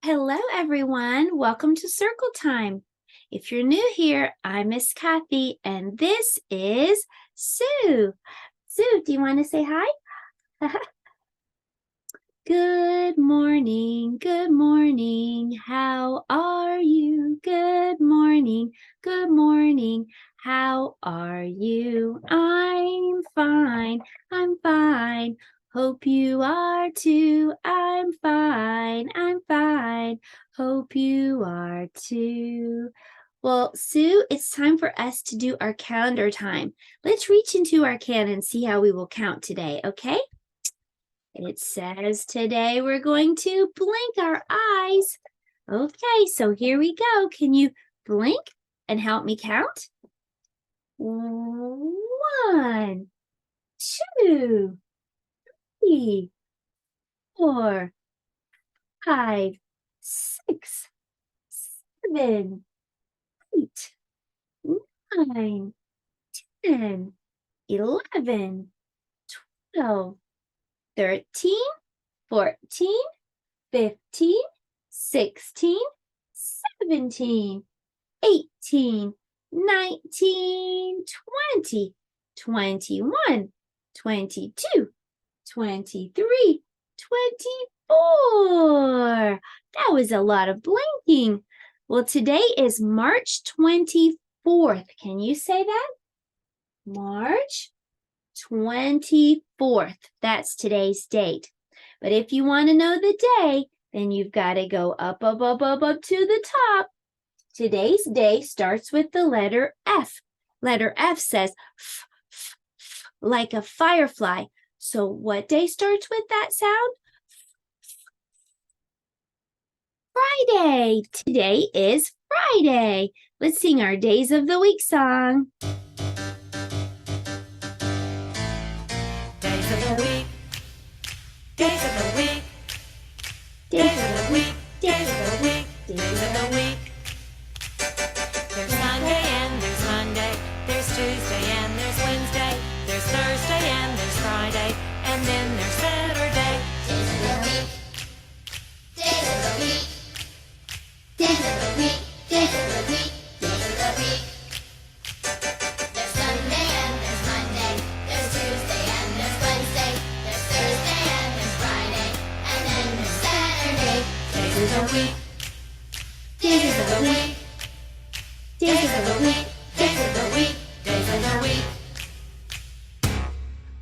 Hello, everyone. Welcome to Circle Time. If you're new here, I'm Miss Kathy, and this is Sue. Sue, do you want to say hi? Good morning, good morning. How are you? Good morning, good morning. How are you? I'm fine. Hope you are too. I'm fine. Hope you are too. Well, Sue, it's time for us to do our calendar time. Let's reach into our can and see how we will count today, okay? It says today we're going to blink our eyes. Okay, so here we go. Can you blink and help me count? 1, 2, 3, 4, 5, 6, 7, 8, 9, 10, 11, 12, 13, 14, 15, 16, 17, 18, 19, 20, 21, 22, 23, 24. That was a lot of blinking. Well, today is March 24th. Can you say that? March 24th. That's today's date. But if you want to know the day, then you've got to go up to the top. Today's day starts with the letter F. Letter F says f, f, f, like a firefly. So what day starts with that sound? Friday. Today is Friday. Let's sing our Days of the Week song. Days of the week. Days of the week. Days of the week. Days of the week. Days of the week. There's Sunday and there's Monday. There's Tuesday and there's Wednesday. There's Thursday and there's Friday. And then there's Saturday. Days of the week. Days of the week. Days of the week. Days of the week. Days of the week. There's Sunday and there's Monday. There's Tuesday and there's Wednesday. There's Thursday and there's Friday. And then there's Saturday. Days of the week. Days of the week. Days of the week. Days of the week. Days of the week.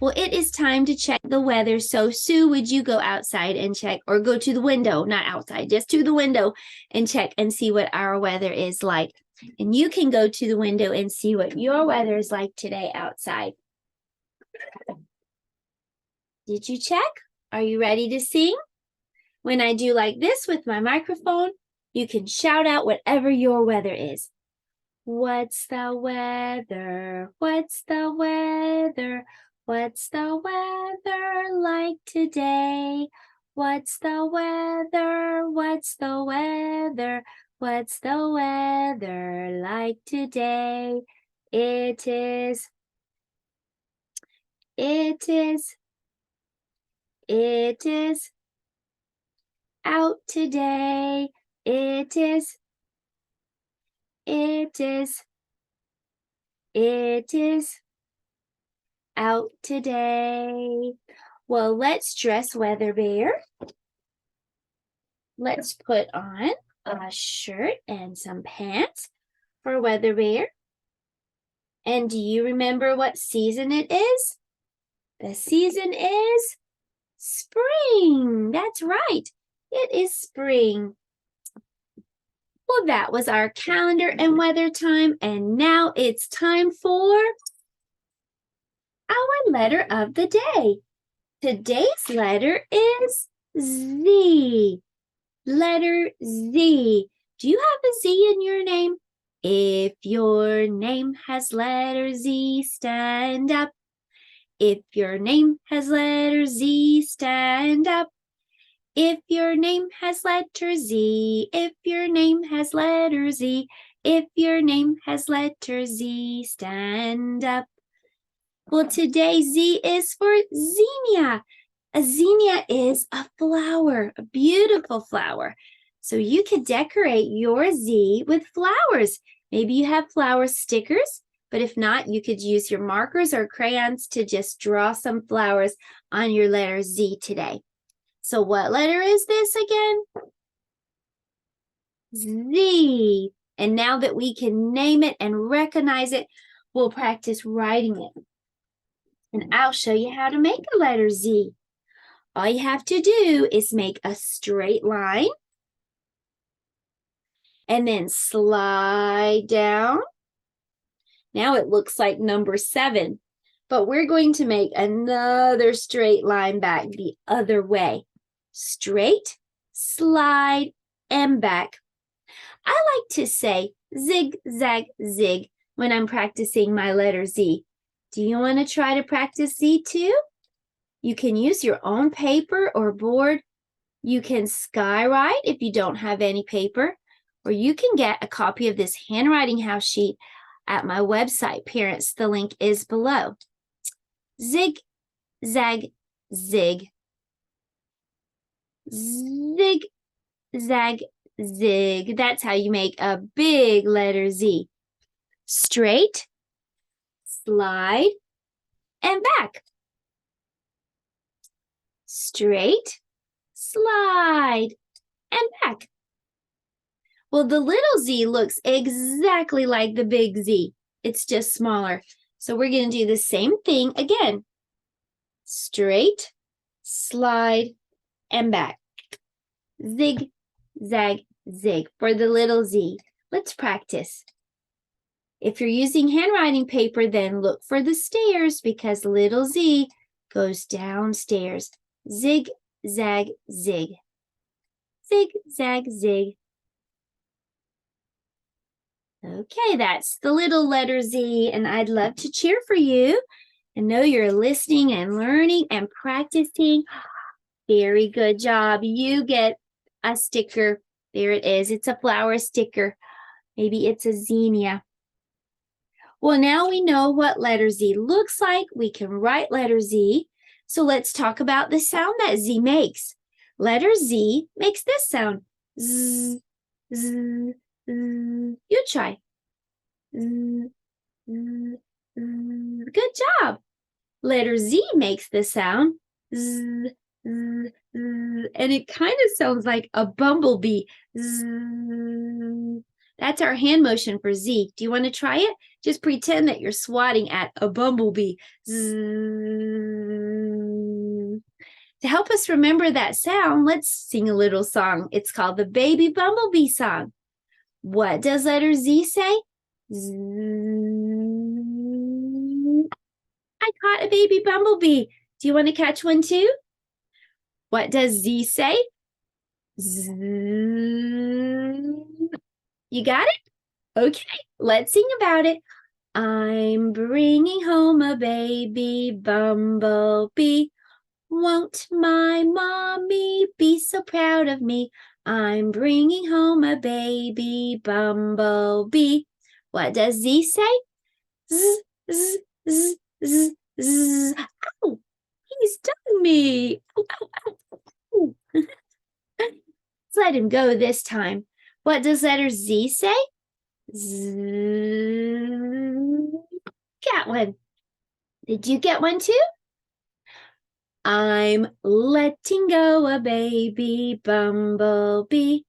Well, it is time to check the weather. So, Sue, would you go outside and check, or go to the window, not outside, just to the window and check and see what our weather is like? And you can go to the window and see what your weather is like today outside. Did you check? Are you ready to sing? When I do like this with my microphone, you can shout out whatever your weather is. What's the weather? What's the weather? What's the weather like today? What's the weather? What's the weather? What's the weather like today? It is out today. It is out today. Well, let's dress Weather Bear. Let's put on a shirt and some pants for Weather Bear. And do you remember what season it is? The season is spring. That's right. It is spring. Well, that was our calendar and weather time, and now it's time for our letter of the day. Today's letter is Z. Letter Z. Do you have a Z in your name? If your name has letter Z, stand up. If your name has letter Z, stand up. If your name has letter Z, if your name has letter Z, if your name has letter Z, stand up. Well, today Z is for Zinnia. A zinnia is a flower, a beautiful flower. So you could decorate your Z with flowers. Maybe you have flower stickers, but if not, you could use your markers or crayons to just draw some flowers on your letter Z today. So what letter is this again? Z. And now that we can name it and recognize it, we'll practice writing it. And I'll show you how to make a letter Z. All you have to do is make a straight line and then slide down. Now it looks like number 7, but we're going to make another straight line back the other way. Straight, slide, and back. I like to say zig, zag, zig when I'm practicing my letter Z. Do you want to try to practice Z too? You can use your own paper or board. You can skywrite if you don't have any paper, or you can get a copy of this handwriting house sheet at my website, Parents. The link is below. Zig, zag, zig. Zig, zag, zig. That's how you make a big letter Z. Straight, slide, and back. Straight, slide, and back. Well, the little Z looks exactly like the big Z. It's just smaller. So we're going to do the same thing again. Straight, slide, and back. Zig, zag, zig for the little Z. Let's practice. If you're using handwriting paper, then look for the stairs because little Z goes downstairs. Zig, zag, zig. Zig, zag, zig. Okay, that's the little letter Z, and I'd love to cheer for you and know you're listening and learning and practicing. Very good job. You get a sticker. There it is. It's a flower sticker. Maybe it's a zinnia. Well, now we know what letter Z looks like. We can write letter Z. So let's talk about the sound that Z makes. Letter Z makes this sound. Z, z, z. You try. Z, z, z. Good job. Letter Z makes the sound. Z, z, z. And it kind of sounds like a bumblebee. Z. That's our hand motion for Z. Do you want to try it? Just pretend that you're swatting at a bumblebee. Zzz. To help us remember that sound, let's sing a little song. It's called the Baby Bumblebee Song. What does letter Z say? Zzz. I caught a baby bumblebee. Do you want to catch one too? What does Z say? Zzz. You got it? Okay, let's sing about it. I'm bringing home a baby bumblebee. Won't my mommy be so proud of me? I'm bringing home a baby bumblebee. What does Z say? Z, z, z, z, z. Ow, he stung me. Ow, ow, ow, ow. Let's let him go this time. What does letter Z say? Z. Got one. Did you get one too? I'm letting go a baby bumblebee.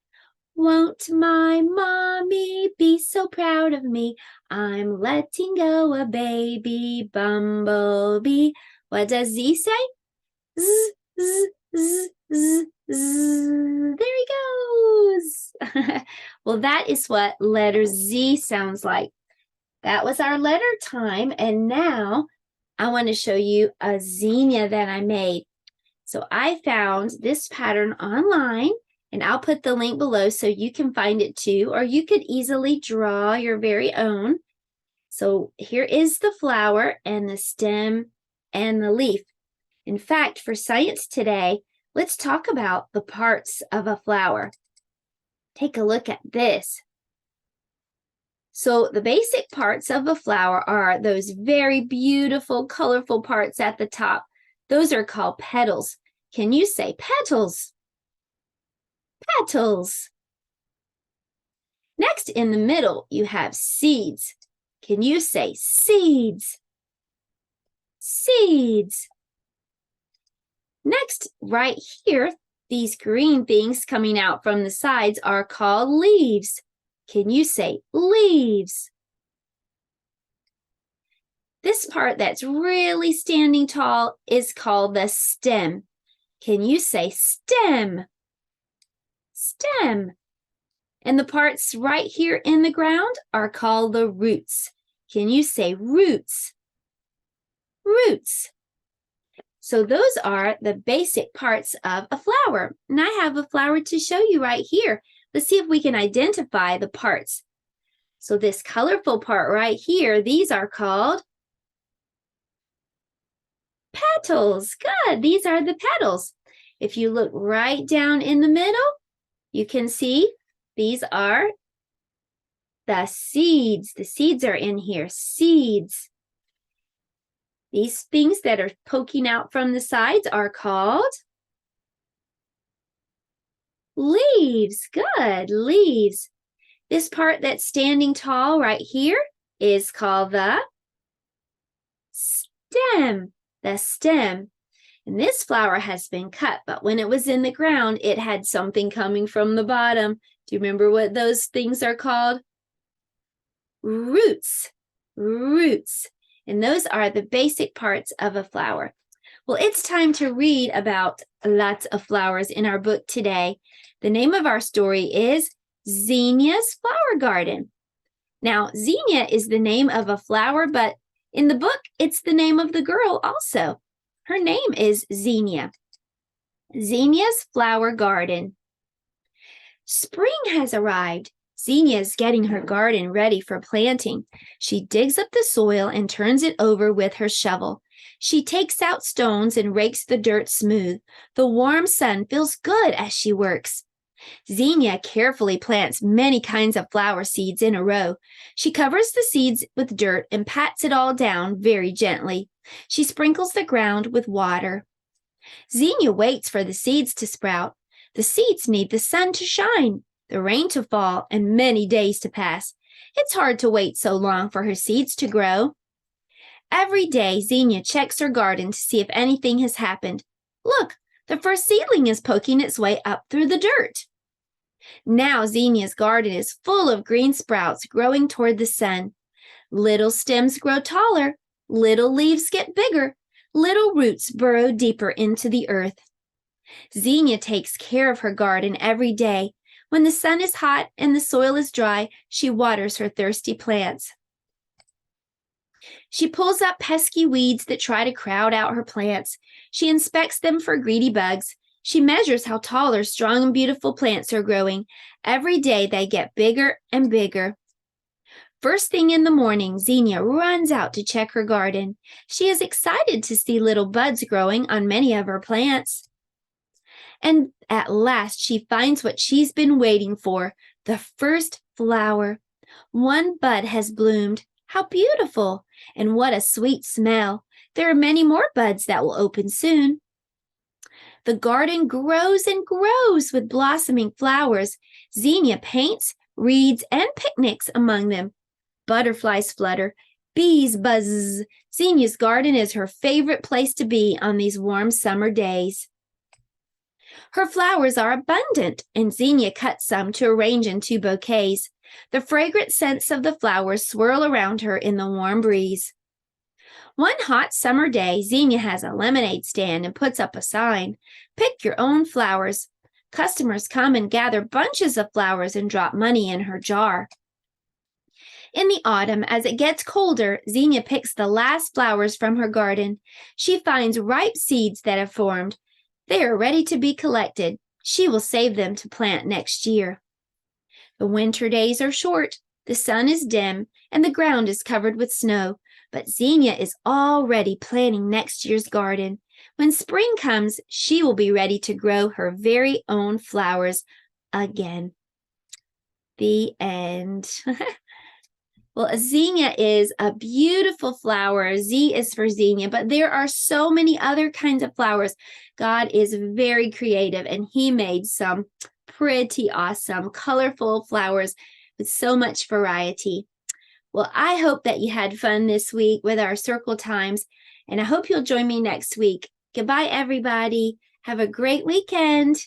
Won't my mommy be so proud of me? I'm letting go a baby bumblebee. What does Z say? Z, z, z, z, z. There he goes. Well, that is what letter Z sounds like. That was our letter time, and now I want to show you a zinnia that I made. So I found this pattern online, and I'll put the link below so you can find it too, or you could easily draw your very own. So here is the flower and the stem and the leaf. In fact, for science today, let's talk about the parts of a flower. Take a look at this. So the basic parts of a flower are those very beautiful, colorful parts at the top. Those are called petals. Can you say petals? Petals. Next, in the middle, you have seeds. Can you say seeds? Seeds. Next, right here, these green things coming out from the sides are called leaves. Can you say leaves? This part that's really standing tall is called the stem. Can you say stem? Stem. And the parts right here in the ground are called the roots. Can you say roots? Roots. So those are the basic parts of a flower. And I have a flower to show you right here. Let's see if we can identify the parts. So this colorful part right here, these are called petals. Good. These are the petals. If you look right down in the middle, you can see these are the seeds. The seeds are in here. Seeds. These things that are poking out from the sides are called leaves. Good. Leaves. This part that's standing tall right here is called the stem. The stem. And this flower has been cut, but when it was in the ground, it had something coming from the bottom. Do you remember what those things are called? Roots. Roots. And those are the basic parts of a flower. Well, it's time to read about lots of flowers in our book today. The name of our story is Zinnia's Flower Garden. Now, Zinnia is the name of a flower, but in the book, it's the name of the girl also. Her name is Zinnia. Zinnia's Flower Garden. Spring has arrived. Zinnia is getting her garden ready for planting. She digs up the soil and turns it over with her shovel. She takes out stones and rakes the dirt smooth. The warm sun feels good as she works. Zinnia carefully plants many kinds of flower seeds in a row. She covers the seeds with dirt and pats it all down very gently. She sprinkles the ground with water. Zinnia waits for the seeds to sprout. The seeds need the sun to shine, the rain to fall, and many days to pass. It's hard to wait so long for her seeds to grow. Every day, Zinnia checks her garden to see if anything has happened. Look, the first seedling is poking its way up through the dirt. Now Zinnia's garden is full of green sprouts growing toward the sun. Little stems grow taller, little leaves get bigger, little roots burrow deeper into the earth. Zinnia takes care of her garden every day. When the sun is hot and the soil is dry, she waters her thirsty plants. She pulls up pesky weeds that try to crowd out her plants. She inspects them for greedy bugs. She measures how tall her strong and beautiful plants are growing. Every day they get bigger and bigger. First thing in the morning, Zinnia runs out to check her garden. She is excited to see little buds growing on many of her plants. And at last she finds what she's been waiting for, the first flower. One bud has bloomed. How beautiful! And what a sweet smell. There are many more buds that will open soon. The garden grows and grows with blossoming flowers. Zinnia paints, reads, and picnics among them. Butterflies flutter, bees buzz. Zinnia's garden is her favorite place to be on these warm summer days. Her flowers are abundant, and Zinnia cuts some to arrange in 2 bouquets. The fragrant scents of the flowers swirl around her in the warm breeze. One hot summer day, Zinnia has a lemonade stand and puts up a sign, "Pick your own flowers." Customers come and gather bunches of flowers and drop money in her jar. In the autumn, as it gets colder, Zinnia picks the last flowers from her garden. She finds ripe seeds that have formed. They are ready to be collected. She will save them to plant next year. The winter days are short, the sun is dim, and the ground is covered with snow. But Zinnia is already planning next year's garden. When spring comes, she will be ready to grow her very own flowers again. The end. Well, a zinnia is a beautiful flower. Z is for zinnia, but there are so many other kinds of flowers. God is very creative, and He made some pretty awesome, colorful flowers with so much variety. Well, I hope that you had fun this week with our circle times, and I hope you'll join me next week. Goodbye, everybody. Have a great weekend.